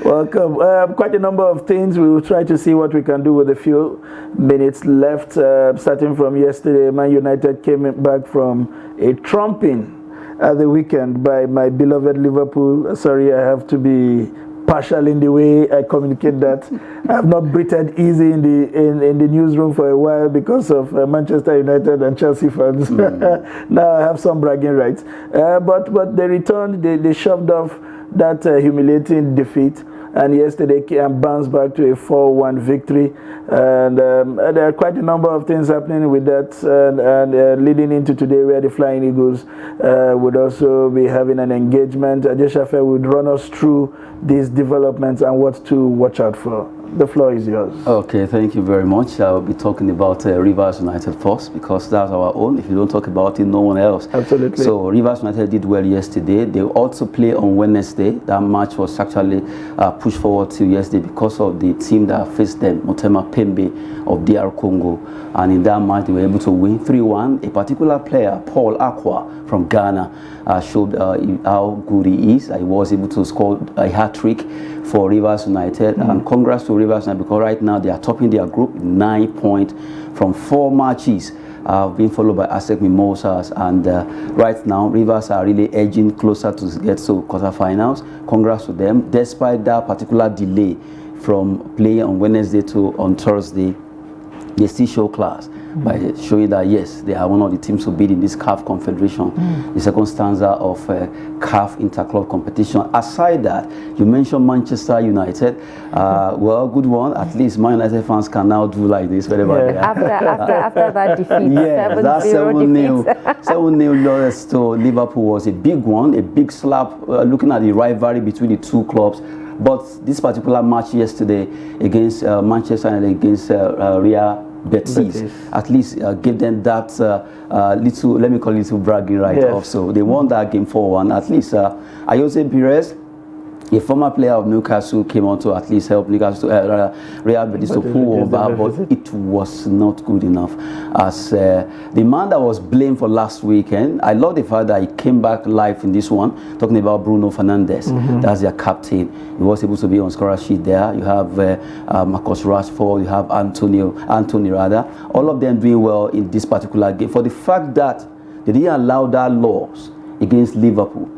Welcome. Quite a number of things. We will try to see what we can do with a few minutes left. Starting from yesterday, Man United came back from a trumping at the weekend by my beloved Liverpool. Sorry, I have to be partial in the way I communicate that. I have not breathed easy in the newsroom for a while because of Manchester United and Chelsea fans. Now I have some bragging rights. But they returned, they shoved off that humiliating defeat, and yesterday bounced back to a 4-1 victory. And there are quite a number of things happening with that, and leading into today, where the Flying Eagles would also be having an engagement. Ajeshafe would run us through these developments and what to watch out for. The floor is yours. Okay, thank you very much. I'll be talking about Rivers United first, because that's our own. If you don't talk about it, no one else. Absolutely. So Rivers United did well yesterday. They also play on Wednesday. That match was actually pushed forward to yesterday because of the team that faced them, Motema Pembe of DR Congo. And in that match, they were able to win 3-1. A particular player, Paul Akwa from Ghana, showed how good he is. He was able to score a hat-trick for Rivers United. And congrats to Rivers United, because right now they are topping their group, 9 points from 4 matches. Being followed by ASEC Mimosas, and right now Rivers are really edging closer to get to quarterfinals. Congrats to them, despite that particular delay from playing on Wednesday to on Thursday. They still show class by showing that yes, they are one of the teams to beat in this CAF Confederation, the second stanza of CAF Interclub competition. Aside that, you mentioned Manchester United. Well, good one. At least Man United fans can now do like this wherever they are. After that defeat, yeah, that 7-0 loss to Liverpool was a big one, a big slap. Looking at the rivalry between the two clubs. But this particular match yesterday against Manchester United against Real Betis, at least gave them that little, let me call it little bragging right off. So they won that game 4-1. At least Jose Perez, a former player of Newcastle, came on to at least help Newcastle, Real Betis to pull over, but it was not good enough. As the man that was blamed for last weekend, I love the fact that he came back live in this one, talking about Bruno Fernandes. That's their captain. He was able to be on scorer sheet there. You have Marcus Rashford, you have Anthony rather. All of them doing well in this particular game, for the fact that they didn't allow that loss against Liverpool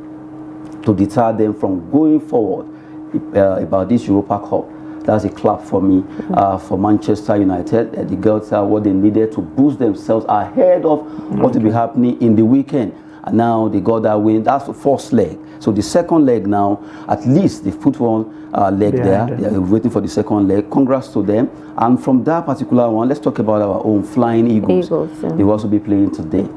to deter them from going forward about this Europa Cup. That's a clap for me, for Manchester United. The girls are what they needed to boost themselves ahead of what will be happening in the weekend. And now they got that win. That's the first leg. So the second leg now, at least they put one leg there. They are waiting for the second leg. Congrats to them. And from that particular one, let's talk about our own Flying Eagles. They will also be playing today.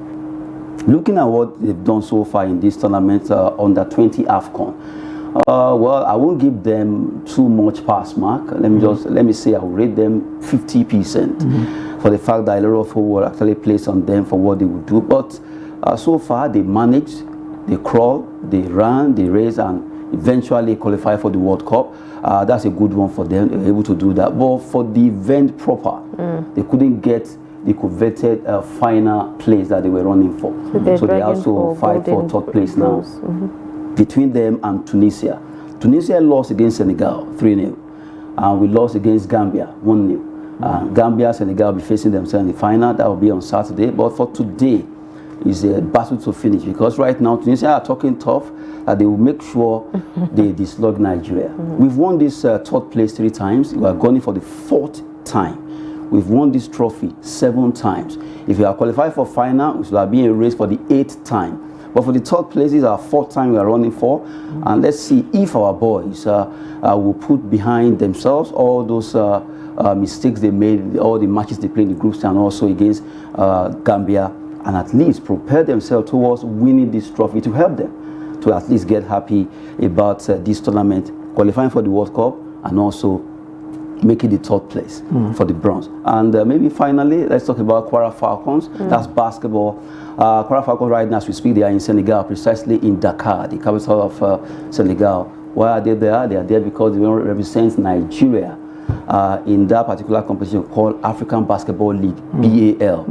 Looking at what they've done so far in this tournament under 20 AFCON, well, I won't give them too much pass mark. Let me say I will rate them 50% for the fact that a lot of people were actually placed on them for what they would do. But so far they managed, they crawled, they ran, they raced, and eventually qualify for the World Cup. That's a good one for them. They were able to do that. But for the event proper, they couldn't get the coveted final place that they were running for. So they also fight for third place now. Between them and Tunisia. Tunisia lost against Senegal 3-0. And we lost against Gambia 1-0. Gambia, Senegal will be facing themselves in the final. That will be on Saturday. But for today, is a battle to finish, because right now Tunisia are talking tough that they will make sure they dislodge Nigeria. We've won this third place 3 times. We are going for the 4th time. We've won this trophy 7 times. If we are qualified for final, we should have been in a race for the 8th time. But for the third place, this is our 4th time we are running for. And let's see if our boys will put behind themselves all those mistakes they made, all the matches they played in the groups, and also against Gambia, and at least prepare themselves towards winning this trophy to help them to at least get happy about this tournament, qualifying for the World Cup, and also making the 3rd place for the bronze. And maybe finally, let's talk about Kwara Falcons. That's basketball. Kwara Falcons right now, as we speak, they are in Senegal, precisely in Dakar, the capital of Senegal. Why are they there? They are there because they represent Nigeria in that particular competition called African Basketball League, BAL.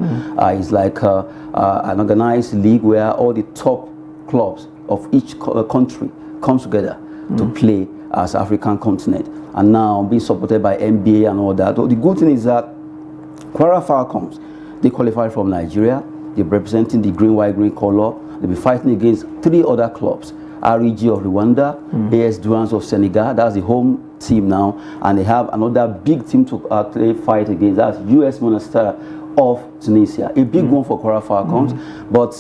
It's like an organized league where all the top clubs of each country comes together to play as African continent, and now being supported by NBA and all that. So the good thing is that Kwara Falcons, they qualify from Nigeria. They're representing the green color. They'll be fighting against 3 other clubs: REG of Rwanda, AS Douanes of Senegal. That's the home team now, and they have another big team to fight against. That's US Monastir of Tunisia, a big one for Kwara Falcons. But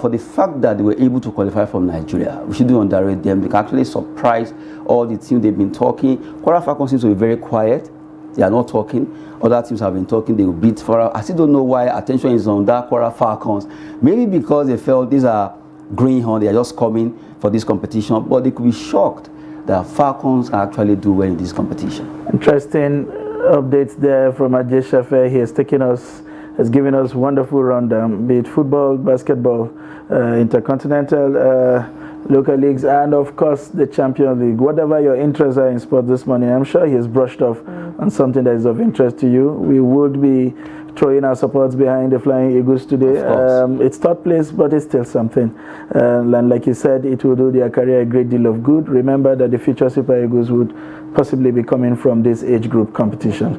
for the fact that they were able to qualify from Nigeria, we shouldn't underrate them. They can actually surprise all the teams they've been talking. Kwara Falcons seems to be very quiet. They are not talking. Other teams have been talking. They will beat Kwara. I still don't know why attention is on that Kwara Falcons. Maybe because they felt these are greenhorn, they are just coming for this competition, but they could be shocked that Falcons can actually do well in this competition. Interesting updates there from Ajay Shafe. He has given us wonderful rundown, be it football, basketball, intercontinental, local leagues, and of course the Champions League. Whatever your interests are in sport this morning, I'm sure he has brushed off on something that is of interest to you. We would be throwing our supports behind the Flying Eagles today. It's third place, but it's still something. And like you said, it will do their career a great deal of good. Remember that the future Super Eagles would possibly be coming from this age group competition.